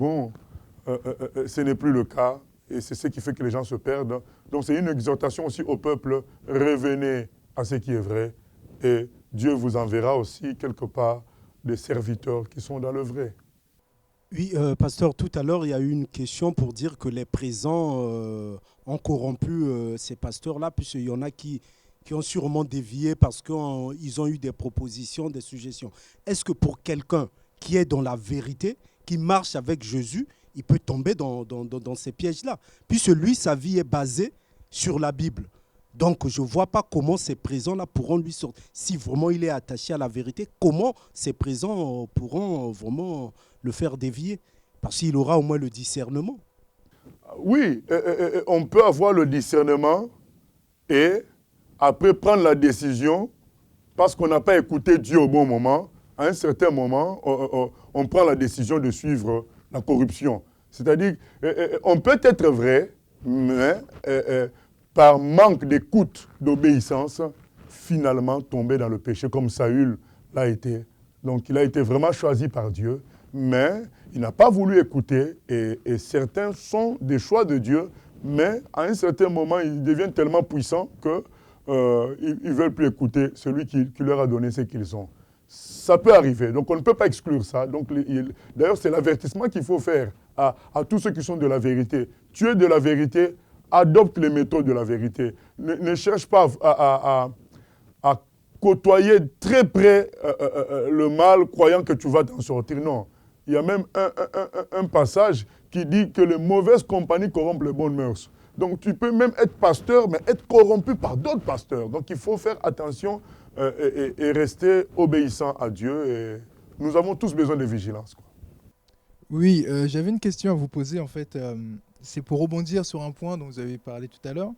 ce n'est plus le cas. Et c'est ce qui fait que les gens se perdent. Donc c'est une exhortation aussi au peuple, revenez à ce qui est vrai. Et Dieu vous enverra aussi quelque part des serviteurs qui sont dans le vrai. Oui, pasteur, tout à l'heure, il y a eu une question pour dire que les présents ont corrompu ces pasteurs-là, puisqu'il y en a qui ont sûrement dévié parce qu'ils ont eu des propositions, des suggestions. Est-ce que pour quelqu'un qui est dans la vérité, qui marche avec Jésus, il peut tomber dans ces pièges-là? Puisque lui, sa vie est basée sur la Bible. Donc, je ne vois pas comment ces présents-là pourront lui sortir. Si vraiment il est attaché à la vérité, comment ces présents pourront vraiment le faire dévier? Parce qu'il aura au moins le discernement. Oui, on peut avoir le discernement et après prendre la décision parce qu'on n'a pas écouté Dieu au bon moment. À un certain moment, on prend la décision de suivre la corruption. C'est-à-dire, on peut être vrai, mais par manque d'écoute, d'obéissance, finalement tomber dans le péché comme Saül l'a été. Donc il a été vraiment choisi par Dieu, mais il n'a pas voulu écouter et certains sont des choix de Dieu, mais à un certain moment, ils deviennent tellement puissants qu'ils ne veulent plus écouter celui qui leur a donné ce qu'ils ont. Ça peut arriver, donc on ne peut pas exclure ça. D'ailleurs, c'est l'avertissement qu'il faut faire à tous ceux qui sont de la vérité. Tu es de la vérité, adopte les méthodes de la vérité. Ne cherche pas à côtoyer très près le mal, croyant que tu vas t'en sortir. Non. Il y a même un passage qui dit que les mauvaises compagnies corrompent les bonnes mœurs. Donc tu peux même être pasteur, mais être corrompu par d'autres pasteurs. Donc il faut faire attention et rester obéissant à Dieu. Et nous avons tous besoin de vigilance, quoi. Oui, j'avais une question à vous poser en fait. C'est pour rebondir sur un point dont vous avez parlé tout à l'heure,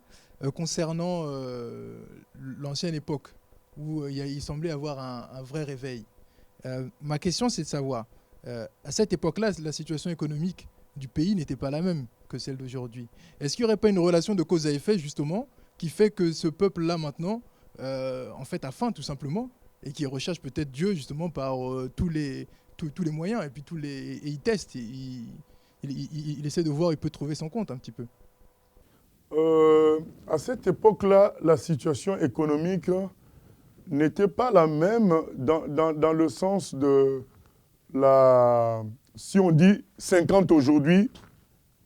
concernant l'ancienne époque, où il semblait avoir un vrai réveil. Ma question, c'est de savoir, à cette époque-là, la situation économique du pays n'était pas la même que celle d'aujourd'hui. Est-ce qu'il n'y aurait pas une relation de cause à effet, justement, qui fait que ce peuple-là, maintenant, en fait, a faim, tout simplement, et qui recherche peut-être Dieu, justement, par tous les moyens, et puis et il teste, il essaie de voir, il peut trouver son compte un petit peu. À cette époque-là, la situation économique n'était pas la même dans le sens de la... Si on dit 50 aujourd'hui,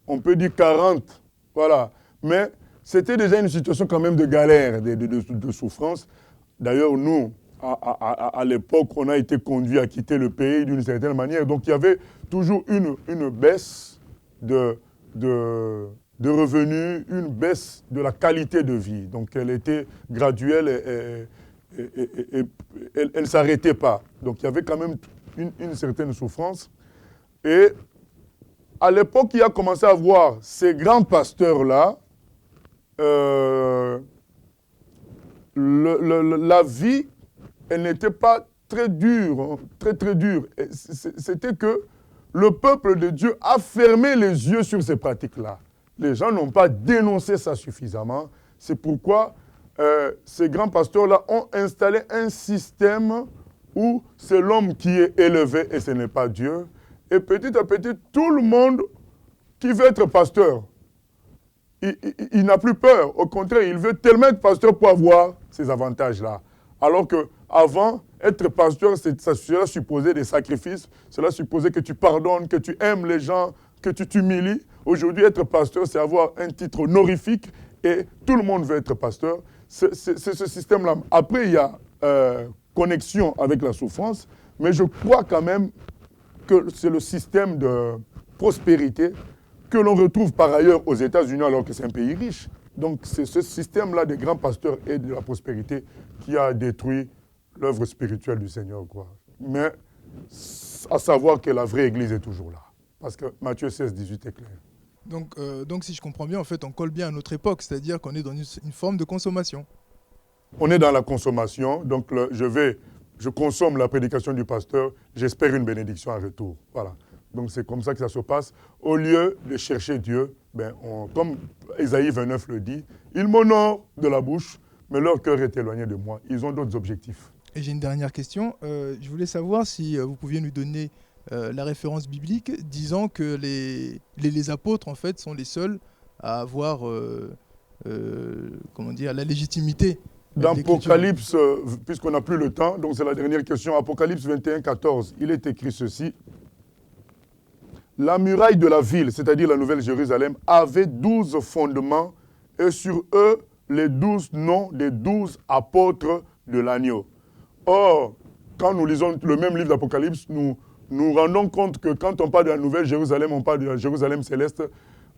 on peut dire 40. Voilà. Mais c'était déjà une situation quand même de galère, de souffrance. D'ailleurs, nous, à l'époque, on a été conduits à quitter le pays d'une certaine manière. Donc, il y avait toujours une baisse de de revenus, une baisse de la qualité de vie. Donc elle était graduelle et elle ne s'arrêtait pas. Donc il y avait quand même une certaine souffrance. Et à l'époque, il a commencé à voir ces grands pasteurs-là, la vie, elle n'était pas très dure, très dure. C'était que le peuple de Dieu a fermé les yeux sur ces pratiques-là. Les gens n'ont pas dénoncé ça suffisamment. C'est pourquoi ces grands pasteurs-là ont installé un système où c'est l'homme qui est élevé et ce n'est pas Dieu. Et petit à petit, tout le monde qui veut être pasteur, il n'a plus peur. Au contraire, il veut tellement être pasteur pour avoir ces avantages-là. Alors qu'avant, être pasteur, cela supposait des sacrifices, cela supposait que tu pardonnes, que tu aimes les gens, que tu t'humilies. Aujourd'hui, être pasteur, c'est avoir un titre honorifique et tout le monde veut être pasteur. C'est ce système-là. Après, il y a connexion avec la souffrance, mais je crois quand même que c'est le système de prospérité que l'on retrouve par ailleurs aux États-Unis alors que c'est un pays riche. Donc c'est ce système-là des grands pasteurs et de la prospérité qui a détruit l'œuvre spirituelle du Seigneur, quoi. Mais à savoir que la vraie Église est toujours là. Parce que Matthieu 16, 18 est clair. Donc si je comprends bien, en fait, on colle bien à notre époque, c'est-à-dire qu'on est dans une forme de consommation. On est dans la consommation, donc je consomme la prédication du pasteur, j'espère une bénédiction en retour. Voilà. Donc c'est comme ça que ça se passe. Au lieu de chercher Dieu, comme Ésaïe 29 le dit, ils m'honorent de la bouche, mais leur cœur est éloigné de moi. Ils ont d'autres objectifs. Et j'ai une dernière question. Je voulais savoir si vous pouviez nous donner la référence biblique disant que les apôtres, en fait, sont les seuls à avoir la légitimité. Dans Apocalypse, puisqu'on n'a plus le temps, donc c'est la dernière question, Apocalypse 21, 14, il est écrit ceci. La muraille de la ville, c'est-à-dire la Nouvelle Jérusalem, avait 12 fondements et sur eux les 12 noms des 12 apôtres de l'agneau. Or, quand nous lisons le même livre d'Apocalypse, nous nous rendons compte que quand on parle de la Nouvelle Jérusalem, on parle de la Jérusalem céleste,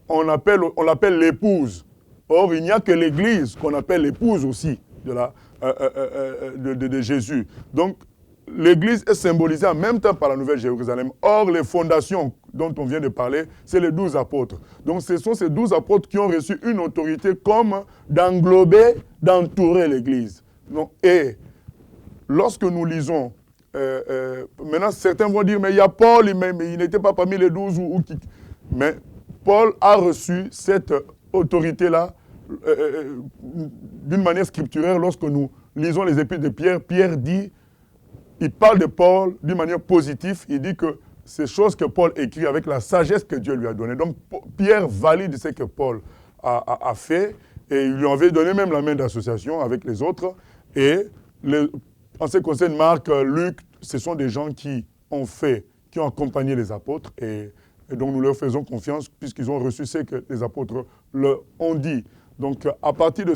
on l'appelle l'épouse. Or, il n'y a que l'Église qu'on appelle l'épouse aussi de Jésus. Donc, l'Église est symbolisée en même temps par la Nouvelle Jérusalem. Or, les fondations dont on vient de parler, c'est les 12 apôtres. Donc, ce sont ces 12 apôtres qui ont reçu une autorité comme d'englober, d'entourer l'Église. Et lorsque nous lisons, maintenant certains vont dire, mais il y a Paul, mais il n'était pas parmi les 12 mais Paul a reçu cette autorité-là d'une manière scripturaire. Lorsque nous lisons les épîtres de Pierre, Pierre dit, il parle de Paul d'une manière positive. Il dit que ces choses que Paul écrit avec la sagesse que Dieu lui a donnée. Donc Pierre valide ce que Paul a fait et il lui avait donné même la main d'association avec les autres. Et en ce qui concerne Marc, Luc, ce sont des gens qui ont accompagné les apôtres et donc nous leur faisons confiance puisqu'ils ont reçu ce que les apôtres leur ont dit. Donc à partir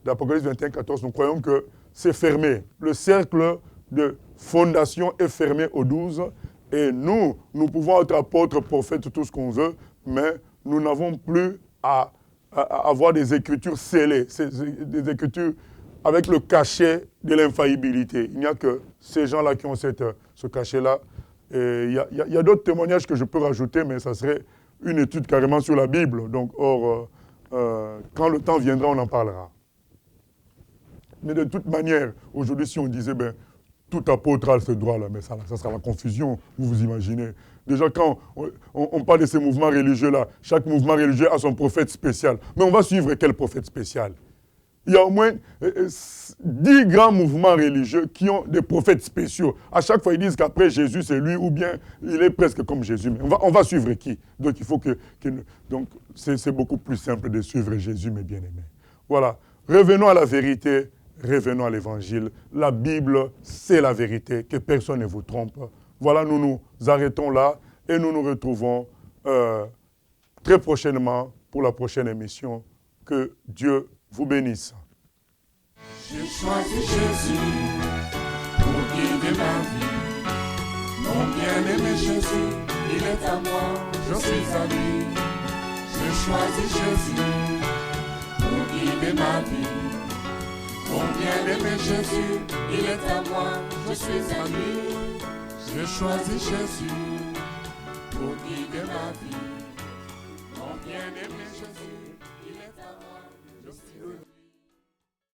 d'Apocalypse 21, 14, nous croyons que c'est fermé. Le cercle de fondation est fermé aux 12 et nous pouvons être apôtres, prophètes, tout ce qu'on veut, mais nous n'avons plus à avoir des écritures scellées, des écritures avec le cachet de l'infaillibilité. Il n'y a que ces gens-là qui ont ce cachet-là. Il y a d'autres témoignages que je peux rajouter, mais ça serait une étude carrément sur la Bible. Donc, quand le temps viendra, on en parlera. Mais de toute manière, aujourd'hui, si on disait, tout apôtre a ce droit-là, mais ça sera la confusion, vous imaginez. Déjà, quand on parle de ces mouvements religieux-là, chaque mouvement religieux a son prophète spécial. Mais on va suivre quel prophète spécial? Il y a au moins 10 grands mouvements religieux qui ont des prophètes spéciaux. À chaque fois, ils disent qu'après Jésus, c'est lui, ou bien il est presque comme Jésus. Mais on va suivre qui? Donc, il faut donc, c'est beaucoup plus simple de suivre Jésus, mes bien-aimés. Voilà. Revenons à la vérité, revenons à l'Évangile. La Bible, c'est la vérité, que personne ne vous trompe. Voilà, nous nous arrêtons là et nous nous retrouvons très prochainement pour la prochaine émission. Que Dieu vous bénisse. J'ai choisi Jésus pour guider ma vie. Mon bien-aimé Jésus, il est à moi, je suis à lui. Je choisis Jésus pour guider ma vie. Mon bien-aimé Jésus, il est à moi, je suis à lui. Je choisis Jésus pour guider ma vie. Mon bien-aimé Jésus.